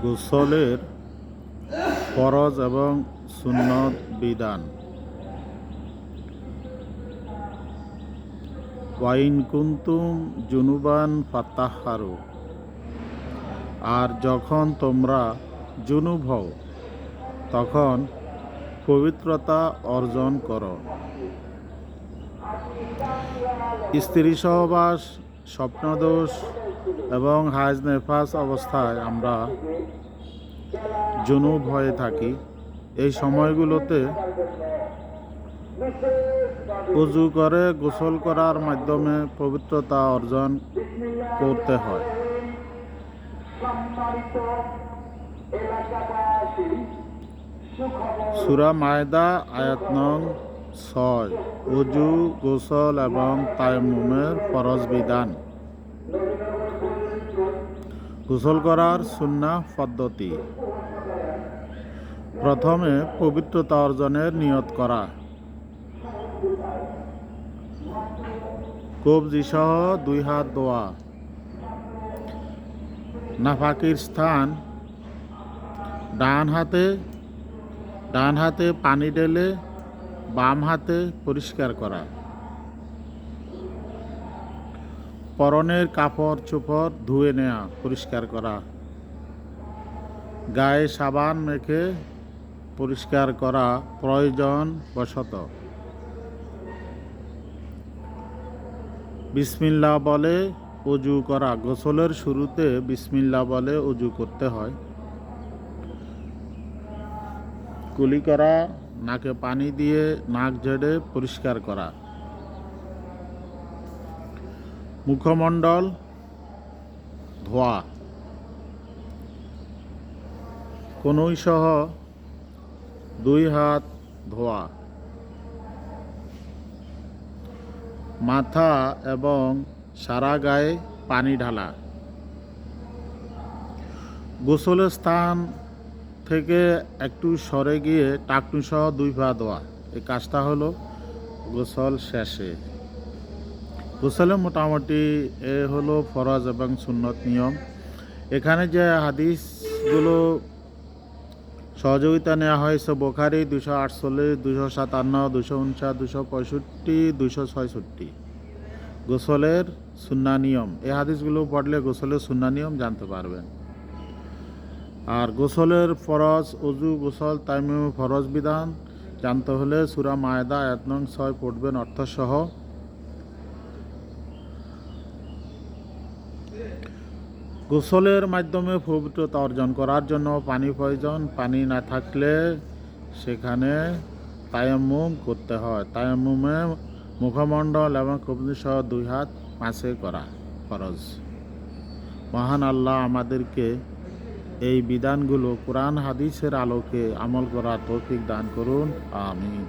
গোসলের ফরজ এবং সুন্নত বিধান। ওয়াইন কুনতুম জুনুবান ফাতাহহারু, আর যখন তোমরা জুনুব হও তখন পবিত্রতা অর্জন করো। স্ত্রী সহবাস, স্বপ্নদোষ এবং হাজ নেফাস অবস্থায় আমরা জুনুব হয়ে থাকি। এই সময়গুলোতে উযু করে গোসল করার মাধ্যমে পবিত্রতা অর্জন করতে হয়। সূরা মায়দা আয়াত নং 6, উযু, গোসল এবং তায়াম্মুমের ফরজ বিধান। গোসল করার সুন্নাহ পদ্ধতি: প্রথমে পবিত্রতা অর্জনের নিয়ত করা। কবজি সহ 2 হাত ধোয়া। নাফাকির স্থান ডান হাতে পানি ঢেলে বাম হাতে পরিষ্কার করা। পরনের কাপড় চোপড় ধুয়ে নেওয়া, পরিষ্কার করা। গায়ে সাবান মেখে পরিষ্কার করা প্রয়োজন বশত। বিসমিল্লাহ বলে উযু করা। গোসলের শুরুতে বিসমিল্লাহ বলে উযু করতে হয়। কুলি করা, নাকে পানি দিয়ে নাক ঝেড়ে পরিষ্কার করা। মুখমণ্ডল ধোয়া। কনুই সহ 2 হাত ধোয়া। মাথা এবং সারা গায়ে পানি ঢালা। গোসলের স্থান থেকে একটু সরে গিয়ে টাকনু সহ 2 পা ধোয়া। এই কাজটা হলো গোসল শেষে। গোসলে মোটামুটি হলো ফরজ এবং সুন্নত নিয়ম। এখানে যে হাদিসগুলো সহযোগিতা নেওয়া হয়েছে বুখারী 248, 257, 259, 265, 266। গোসলের সুন্না নিয়ম, এই হাদিসগুলো পড়লে গোসলের সুন্না নিয়ম জানতে পারবেন। আর গোসলের ফরজ, উযু, গোসল, তায়াম্মুম ফরজ বিধান জানতে হলে সূরা মায়দা আয়াত নং 6 পড়বেন অর্থসহ। গোসলের মাধ্যমে পবিত্রতা অর্জন করার জন্য পানি প্রয়োজন। পানি না থাকলে সেখানে তায়াম্মুম করতে হয়। তায়াম্মুমে মুখমণ্ডল এবং কবজি সহ 2 হাত মাসে করা ফরজ। মহান আল্লাহ আমাদেরকে এই বিধানগুলো কোরআন হাদিসের আলোকে আমল করার তৌফিক দান করুন। আমিন।